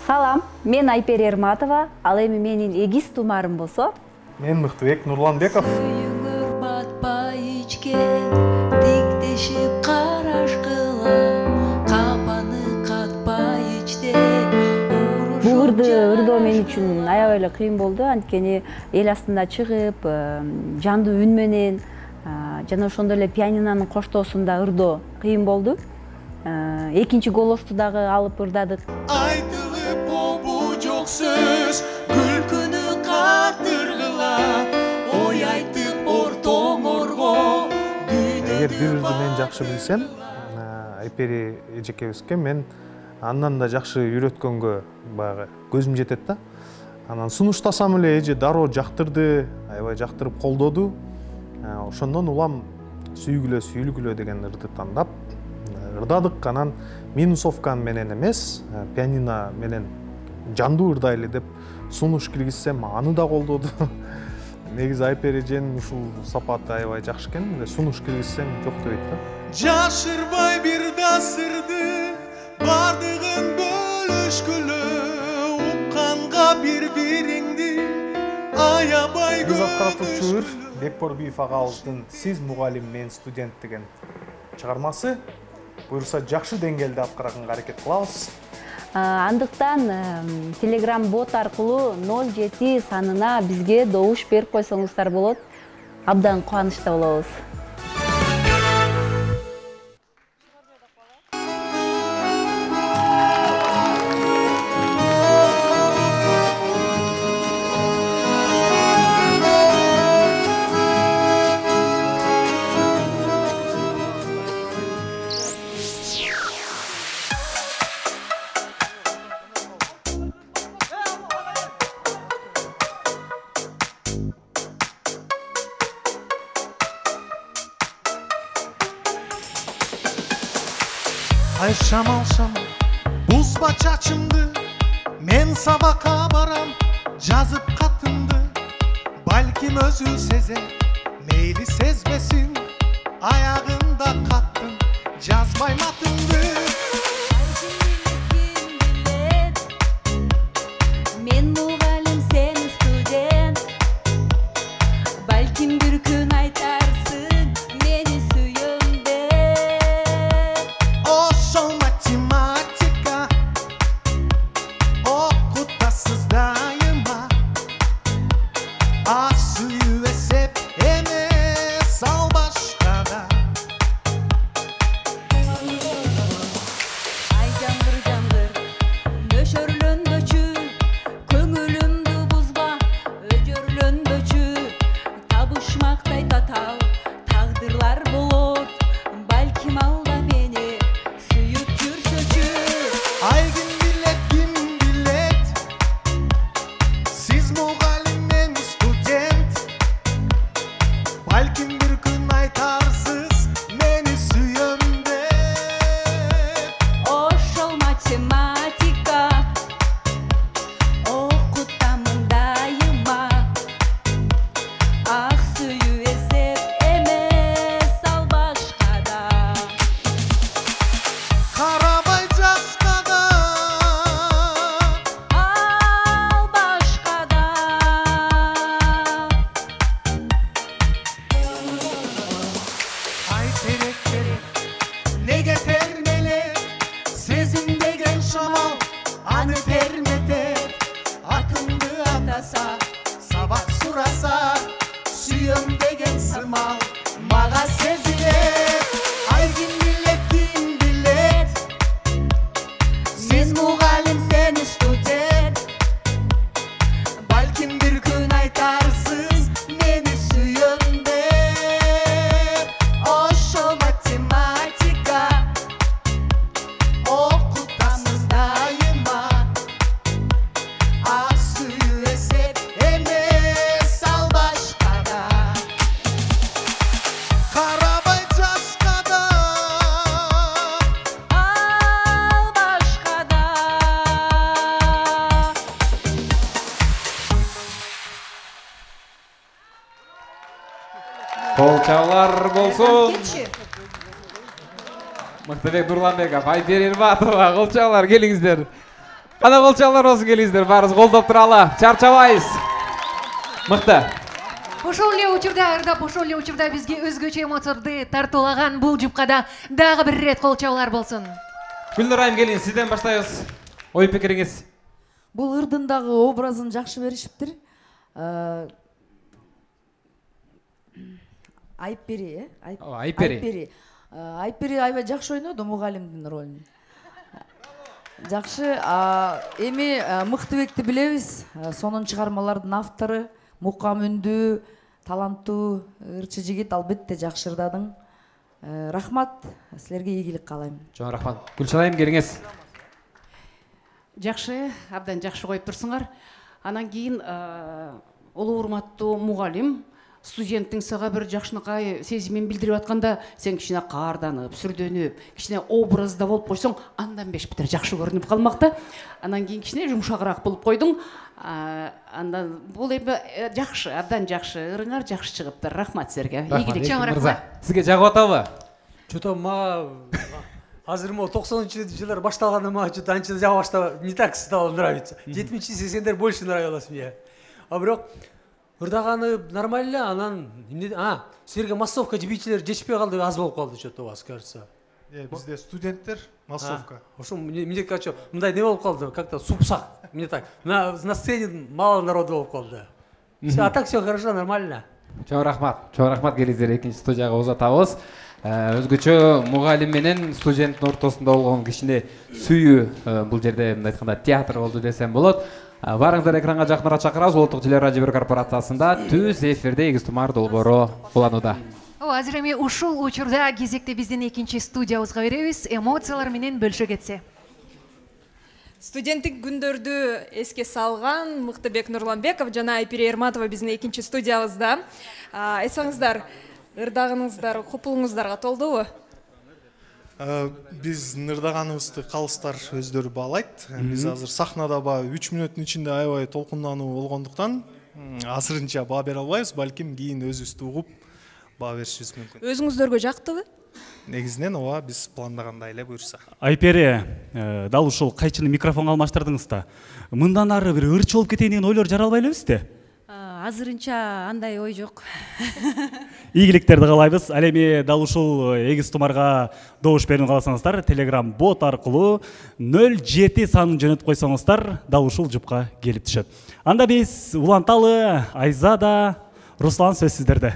Салам, мен Айпер Ерматова, ал эми менин эгиз тумарым болсо. Мен Мыктыбек Нурланбеков. Сүйүңөр батпай ичкен, тиктешип караш кылам, капаны катпай ичте. Бул ырды ырдоо мен үчүн аябай эле кыйын болду, анткени эл астында чыгып, жандуу үн менен жана ошондой эле пианинонун коштоосунда ырдоо кыйын болду. Экинчи голосту дагы алып ырдадык. Айтылып обу жок сөз, күлкүнү катыргыла, ой айтып ортоңорго. Эгер бирибизди мен жакшы билсем, Айпери эжекебизге мен андан да жакшы үйрөткөнгө баягы көзүм жетет да. Анан сунуштасам эле эже дароо жактырды, аябай жактырып колдоду. Ошондон улам сүйгүлө деген ырды тандап ырдадык. Анан минусовка менен эмес, пианино менен жандуу ырдайлы деп сунуш киргизсем, аны да колдоду. Негизи Айпер эженин ушул сапаты аябай жакшы экен, сунуш киргизсем жок дебейт да. Жашырбай бир да сырды, бардыгын бөлүшкүлө, укканга бири-бириңди аябай Кызаттырчу Бекборбиев агабыздын "Сиз мугалим, мен студент" деген чыгармасы буюрса жакшы деңгээлде аткарганга аракет кылабыз. Андыктан Telegram бот аркылуу 07 санына бизге добуш берип койсоңуздар болот. Абдан кубанычта болобуз. Ай шамал, бузба чачымды, мен сабакка барам, жазып катымды, балким өзү сезет, мейли сезбесин, аягында каттым, жазбай матымды. Мен мугалим, сен студент, балким бир күн айтарсың, мени сүйөм деп. Ошол математика окутасыз дайыма, а сүйүү эсеп эмес, ал башкада. Ай жаңгыр, нөшөрлөнбөчү, көңүлүмдү бузба, өжөрлөнбөчү, табышмактай татал, тагдырлар болот, балким алда мени сүйүп жүрсөчү. Ай ким билет, сиз мугалим, мен студент, балким бир күн айтарсыз, мени сүйөм деп. Ошол математика окутамын дайыма, ак сүйүү эсеп эмес, ал башкада. Карабай жашкада, Ал башкада. ай керек, неге термелет, сезим деген шамал, аны терметет. Атымды атаса, сабак сураса, сүйөм деген сымал, мага сезилет. Ай ким билет, сиз мугалим, сен студент, балким бир күн айтарсыз, мени сүйөм деп. Ошол математика окутасыз дайыма, ак сүйүү эсеп эмес, ал башкада. Карабай жашкада, Ал башкада. Колчалар болсун. Мыктыбек Нурланбеков, Айпер Ерматова, колчалар келиңиздер. Ана кол чабууларыбызды келиңиздер, баарыбыз колдоп туралы. Чарчабайбыз. Мыкты. Ошол эле учурда, ырдап ошол эле учурда бизге өзгөчө эмоцияларды тартуулаган бул жупкада дагы бир ирет кол чабуулар болсун. Гүлнур айым келиңиз, сизден баштайбыз. Ой пикириңиз. Бул ырдындагы образын жакшы беришиптир. Айпери, Айпери. Айпери аябай жакшы ойноду мугалимдин ролун. Жакшы, эми Мыктыбекти билебиз. Сонун чыгармалардын автору, мукам үндүү, таланттуу, ырчы жигит, албетте жакшы ырдадың. Рахмат, силерге ийгилик каалайм. Чоң рахмат. Гүлшара айым келиңиз. Жакшы, абдан жакшы коюп турсуңар. Анан кийин улуу урматтуу мугалим студенттің сага бир жакшынакай сезимин билдирип атканда сен кичине каарданып, сүрдөнүп, кичине образда болуп койсоң, андан беш бетер жакшы көрүнүп калмакта. Анан кийин кичине жумшагыраак болуп койдуң. Андан бул эми жакшы, абдан жакшы, ырыңар жакшы чыгыптыр. Рахмат силерге. Ийгилик. Чоң рахмат. Сизге жагып атабы? Чото мага азыр мо 90-жылдар башталганда мага чото анча жаба баштап не так стало нравится. 70-80-дер больше нравилось мне. А бирок ырдаганы нормально, анан силерге массовка жибичилер жетишпей калды, аз болуп калды чото у вас, кажется. Бизде студенттер массовка. Ошо мне кажется, мындай не болуп калды, как-то супсак. Мне так. На сцене мало народу болуп калды. А так все хорошо, нормально. Чоң рахмат келиңиздер, экинчи студияга узатабыз. Өзгөчө мугалим менен студенттин ортосунда болгон кичине сүйүү бул жерде мындай айтканда театр болду десем болот. Барыңыздар экранга жакыныраак чакырабыз. Улуттук телерадио бир корпорациясында түз эфирде Эгиз Тумар долбоору уланууда. Азыр эми ушул учурда кезекте биздин экинчи студиябызга беребиз. Эмоциялар менен бөлүшө кетсе. Студенттик күндөрдү эске салган Мыктыбек Нурланбеков жана Айпери Эрматова биздин экинчи студиябызда. Эсиңиздар, ырдагыңыздар, купулуңуздарга толдубу? Биз ырдаганыбызды калыстар өздөрү баалайт. Биз азыр сахнада 3 мүнөттүн ичинде аябай толкундануу болгондуктан азырынча баа бере албайбыз, балким кийин өзүбүздү угуп баа беришибиз мүмкүн. Өзүңүздөргө жактыбы? Негизинен ооба, биз пландагандай эле буюрса. Айпери, дал ушул кайчыны микрофонго алмаштырдыңыз да. Мындан ары бир ырчы болуп кетейин деген ойлор жаралбай элебизби? Азырынча андай ой жок. Ийгиликтерди каалайбыз. Ал эми дал ушул Эгиз Тумарга добуш берүүнү кааласаңыздар, Telegram бот аркылуу 07 санын жөнөтүп койсоңуздар, дал ушул жупка келип түшөт. Анда биз уланталы, Айзада, Руслан сөз сиздерде.